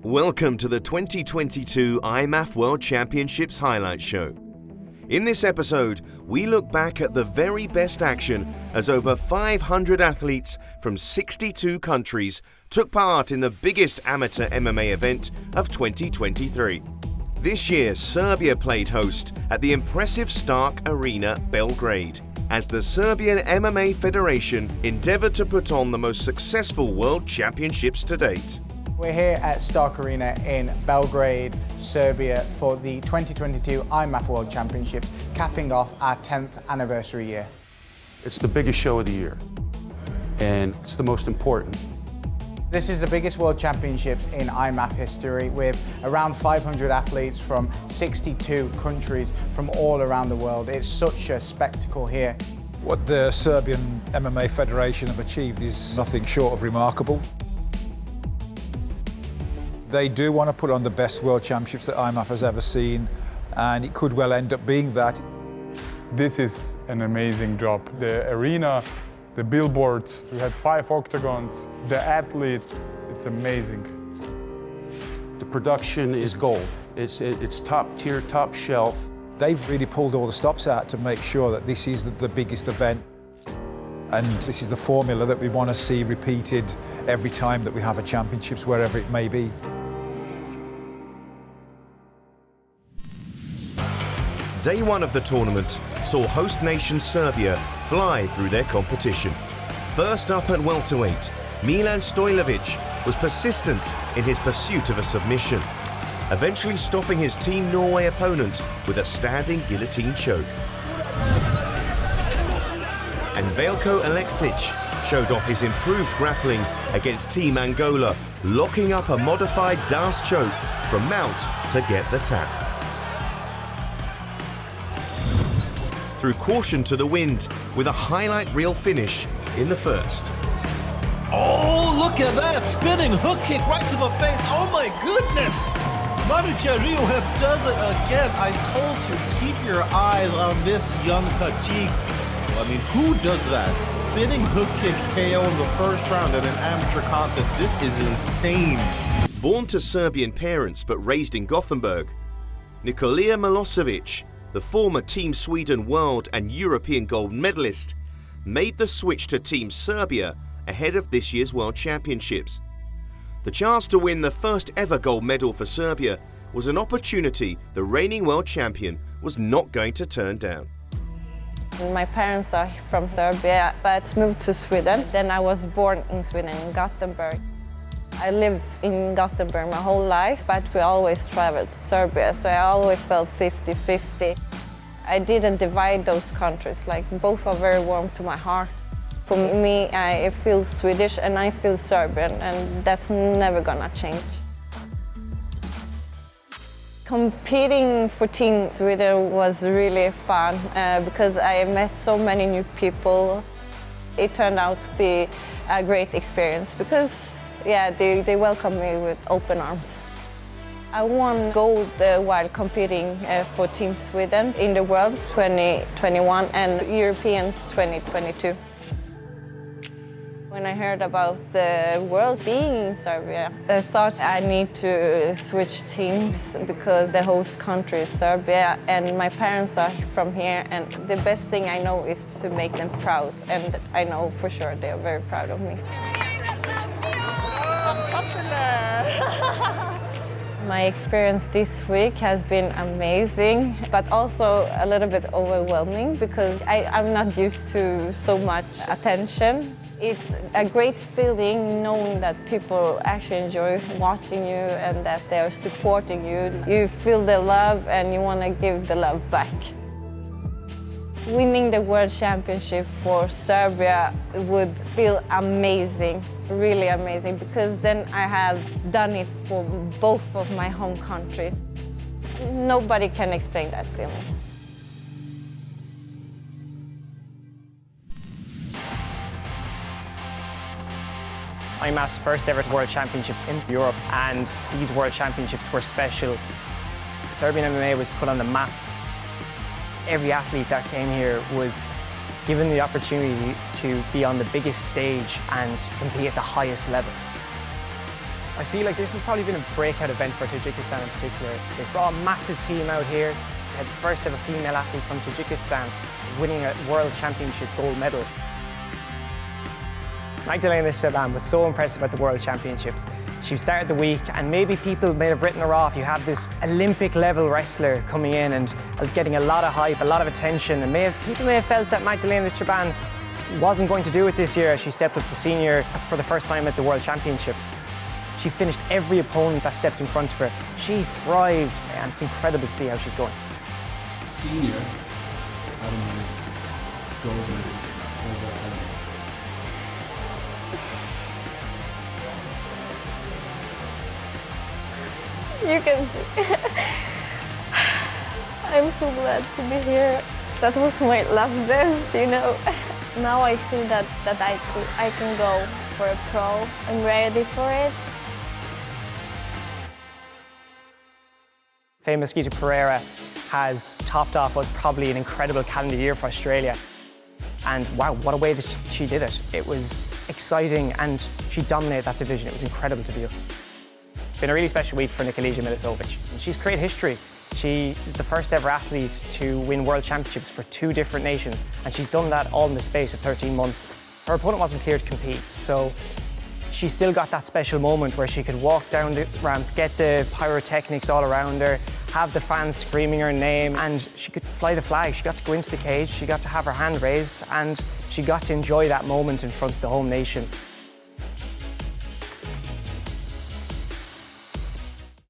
Welcome to the 2022 IMAF World Championships Highlight Show. In this episode, we look back at the very best action as over 500 athletes from 62 countries took part in the biggest amateur MMA event of 2023. This year, Serbia played host at the impressive Stark Arena, Belgrade, as the Serbian MMA Federation endeavored to put on the most successful World Championships to date. We're here at Stark Arena in Belgrade, Serbia for the 2022 IMAF World Championships, capping off our 10th anniversary year. It's the biggest show of the year, and it's the most important. This is the biggest World Championships in IMAF history, with around 500 athletes from 62 countries from all around the world. It's such a spectacle here. What the Serbian MMA Federation have achieved is nothing short of remarkable. They do want to put on the best World Championships that IMAF has ever seen, and it could well end up being that. This is an amazing job. The arena, the billboards, we had 5 octagons, the athletes, it's amazing. The production is gold. It's top tier, top shelf. They've really pulled all the stops out to make sure that this is the biggest event. And this is the formula that we want to see repeated every time that we have a championships, wherever it may be. Day one of the tournament saw host nation Serbia fly through their competition. First up at welterweight, Milan Stojlovic was persistent in his pursuit of a submission, eventually stopping his Team Norway opponent with a standing guillotine choke. And Veljko Aleksic showed off his improved grappling against Team Angola, locking up a modified Das choke from mount to get the tap. Through caution to the wind with a highlight reel finish in the first. Oh, look at that! Spinning hook kick right to the face. Oh my goodness! Marichario does it again. I told you, keep your eyes on this young Tajik. I mean, who does that? Spinning hook kick KO in the first round at an amateur contest. This is insane. Born to Serbian parents but raised in Gothenburg, Nicolia Mosovich, the former Team Sweden world and European gold medalist, made the switch to Team Serbia ahead of this year's World Championships. The chance to win the first ever gold medal for Serbia was an opportunity the reigning world champion was not going to turn down. My parents are from Serbia, but moved to Sweden. Then I was born in Sweden, in Gothenburg. I lived in Gothenburg my whole life, but we always traveled to Serbia, so I always felt 50-50. I didn't divide those countries, like both are very warm to my heart. For me, I feel Swedish and I feel Serbian, and that's never gonna change. Competing for Team Sweden was really fun because I met so many new people. It turned out to be a great experience because they welcomed me with open arms. I won gold while competing for Team Sweden in the Worlds 2021 and Europeans 2022. When I heard about the World being in Serbia, I thought I need to switch teams because the host country is Serbia and my parents are from here, and the best thing I know is to make them proud, and I know for sure they are very proud of me. My experience this week has been amazing, but also a little bit overwhelming because I'm not used to so much attention. It's a great feeling knowing that people actually enjoy watching you and that they are supporting you. You feel the love and you want to give the love back. Winning the World Championship for Serbia would feel amazing, really amazing, because then I have done it for both of my home countries. Nobody can explain that feeling. IMAF's first ever World Championships in Europe, and these World Championships were special. Serbian MMA was put on the map. Every athlete that came here was given the opportunity to be on the biggest stage and compete at the highest level. I feel like this has probably been a breakout event for Tajikistan in particular. They brought a massive team out here. They had the first ever female athlete from Tajikistan winning a World Championship gold medal. Magdalena Shaban was so impressive at the World Championships. She started the week and maybe people may have written her off. You have this Olympic level wrestler coming in and getting a lot of hype, a lot of attention, and people may have felt that Magdalena Shaban wasn't going to do it this year as she stepped up to senior for the first time at the World Championships. She finished every opponent that stepped in front of her. She thrived, and it's incredible to see how she's going. Senior, I don't know, gold medal over Olympic. You can see. I'm so glad to be here. That was my last dance, you know. Now I feel that I can go for a pro. I'm ready for it. Famous Gita Pereira has topped off what's probably an incredible calendar year for Australia. And wow, what a way that she did it. It was exciting and she dominated that division. It was incredible to view. It's been a really special week for Nicolia Mosovich. And she's created history. She is the first ever athlete to win World Championships for 2 different nations, and she's done that all in the space of 13 months. Her opponent wasn't cleared to compete, so she still got that special moment where she could walk down the ramp, get the pyrotechnics all around her, have the fans screaming her name, and she could fly the flag. She got to go into the cage, she got to have her hand raised, and she got to enjoy that moment in front of the home nation.